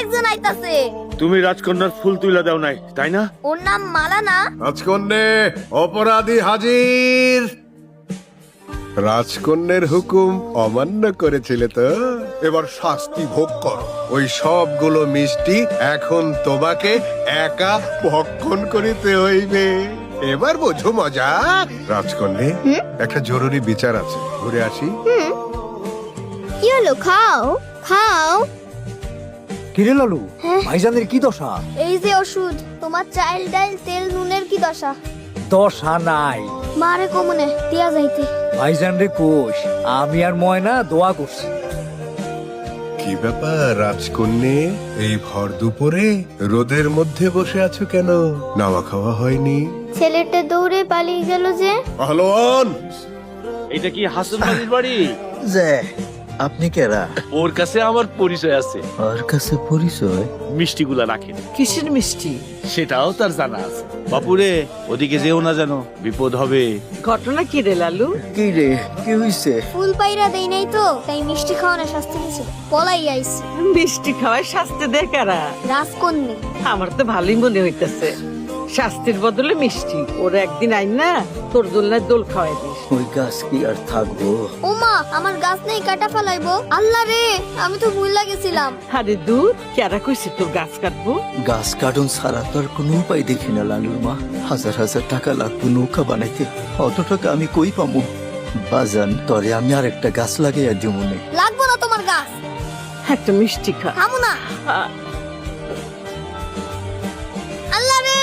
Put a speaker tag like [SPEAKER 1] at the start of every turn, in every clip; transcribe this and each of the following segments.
[SPEAKER 1] আরেকজন আইতাছে।
[SPEAKER 2] তুমি রাজকন্যার ফুল তুলে দাও নাই তাই না?
[SPEAKER 1] ওর নাম মালা না?
[SPEAKER 3] রাজকন্যে অপরাধী হাজির। রাজকন্যের হুকুম অমান্য করেছিলে তো, এবার শাস্তি ভোগ করো। ওই সবগুলো মিষ্টি এখন তোমাকে একা ভক্ষণ করিতে হইবে। এবার বোঝো মজা। রাজকন্যে, একটা জরুরি বিচার আছে, ঘুরে আসি।
[SPEAKER 1] কি হলো? খাও খাও।
[SPEAKER 4] কিরে লালু, ভাইজানের কি দশা?
[SPEAKER 1] এই যে ওষুধ, তোমার চাল ডাল তেল নুনের কি দশা?
[SPEAKER 4] দশা নাই।
[SPEAKER 1] মারে কমনে দিয়া যাইতে।
[SPEAKER 4] ভাইজান রে কোষ, আমি আর ময়না দোয়া করছি।
[SPEAKER 3] কি ব্যাপার রাজকন্যে, এই ভর দুপুরে রোদের মধ্যে বসে আছো কেন? নাওয়া খাওয়া হয়নি?
[SPEAKER 1] ছেলেটা দৌড়ে পালিয়ে গেল যে।
[SPEAKER 3] পাহলোয়ান,
[SPEAKER 2] এটা কি হাসান আলীর বাড়ি?
[SPEAKER 5] যে আপনি কেরা?
[SPEAKER 2] ওর কাছে আমার পরিচয় আছে।
[SPEAKER 5] ওর কাছে পরিচয়?
[SPEAKER 2] মিষ্টিগুলা রাখেন,
[SPEAKER 5] কিসের মিষ্টি?
[SPEAKER 2] সেটাও তার জানা আছে। বাপুরে, ওদিকে যেও না যেন, বিপদ হবে।
[SPEAKER 6] ঘটনা কি রে লালু?
[SPEAKER 5] কি রে, কি হইছে?
[SPEAKER 1] ফুল পাইরা দেই নাই তো, তাই মিষ্টি খাওয়ানোর শাস্তি দিছে। পলাই আইছে
[SPEAKER 6] মিষ্টি খাওয়ায় শাস্তি দে কারা?
[SPEAKER 1] রাজকন্যা।
[SPEAKER 6] আমার তো ভালোই মনে হইতেছে, শাস্তির বদলে মিষ্টি। ওর একদিন আইন না তোর দোলনায় দোল খাওয়াই দিস।
[SPEAKER 5] ওই গাছ কি আর থাকবো?
[SPEAKER 1] ওমা, আমার গাছ নেই, কাটা ফেলাইবো। আল্লাহ রে, আমি তো ভুল লাগেছিলাম।
[SPEAKER 6] আরে দূর, কেরা কইছে তোর গাছ কাটবো?
[SPEAKER 5] গাছ কাটন ছাড়া তো আর কোনো উপায় দেখি না লালুর মা। হাজার হাজার টাকা লাগবে নৌকা বানাইতে, অত টাকা আমি কই পাবো? বাজান, তরে আমি আর একটা গাছ লাগাইয়া দিব মনে।
[SPEAKER 1] লাগবো না তোমার গাছ,
[SPEAKER 6] একটা মিষ্টি খা।
[SPEAKER 1] খামু না। আল্লাহ রে,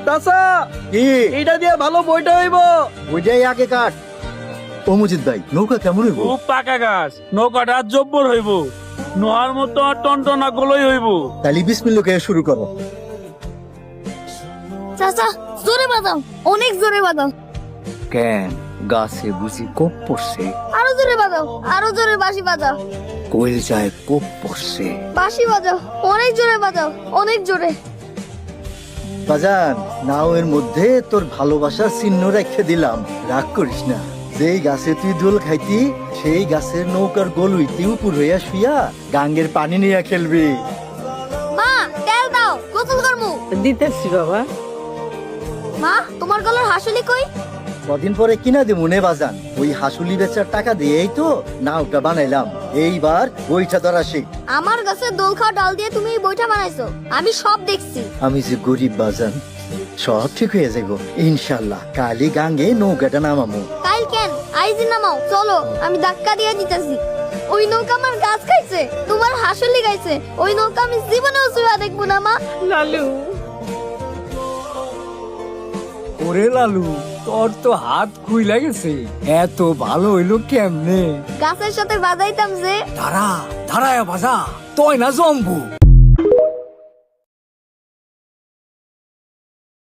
[SPEAKER 4] চাচা,
[SPEAKER 5] কি
[SPEAKER 4] এইটা দিয়ে ভালো বইটা হইব।
[SPEAKER 5] ওইটাই আগে কাট। ও মজিদ ভাই, নৌকা কেমন হইব?
[SPEAKER 7] খুব পাকা গাছ, নৌকাটা জব্বর হইব, নোহার মতো আর টনটনা গলই হইব।
[SPEAKER 5] তাহলে বিসমিল্লাহ কে শুরু করো।
[SPEAKER 1] চাচা জোরে বাজাও, অনেক জোরে বাজাও।
[SPEAKER 5] কেন, গাছে বুঝি কোপ পড়ছে?
[SPEAKER 1] আরো জোরে বাজাও, আরো জোরে বাঁশি বাজাও।
[SPEAKER 5] কোয়েল যায় কোপ পড়ছে।
[SPEAKER 1] বাঁশি বাজাও, অনেক জোরে বাজাও, অনেক জোরে।
[SPEAKER 5] বাজান, নাও এর মধ্যে তোর ভালোবাসার চিহ্ন রেখে দিলাম, রাগ করিস না। যেই গাছে তুই দোল খাইতি, সেই গাছের নৌকার গোল হইতে উপর হইয়া শুইয়া গাঙ্গের পানি নিয়ে খেলবি।
[SPEAKER 1] মা, তেল দাও, গোসল করমু।
[SPEAKER 6] দিতেছি বাবা।
[SPEAKER 1] মা, তোমার গলার হাসুলি কই?
[SPEAKER 5] কদিন পরে কিনা দিমু নে বাজান। ওই হাসুলি বেচার টাকা দিয়েই তো নাওটা বানাইলাম। এইবার বইটা ধরা শিখ।
[SPEAKER 1] আমার গাছে দোল খাওয়া ডাল দিয়ে তুমি এই বইটা বানাইছো, আমি সব দেখছি।
[SPEAKER 5] আমি যে গরিব বাজান, সব ঠিক হয়ে যাবো ইনশাল্লাহ। কালি গাঙ্গে নৌকাটা নামামু।
[SPEAKER 1] কাল কেন, আইজি নামাও, চলো আমি ধাক্কা দিয়ে দিতেছি। ওই নৌকা আমার গাছ খাইছে, তোমার হাসুলি গাইছে। ওই নৌকা আমি জীবনেও ছুঁয়া দেখবো না মা।
[SPEAKER 6] লালু,
[SPEAKER 4] ওরে লালু, তোর তো হাত খুইলা গেছে। এত ভালো হইলো কেমনে?
[SPEAKER 1] গাছের সাথে বাজাইতাম যে।
[SPEAKER 4] দাঁড়া, দাঁড়ায় বাজা, তয় না জম্বু।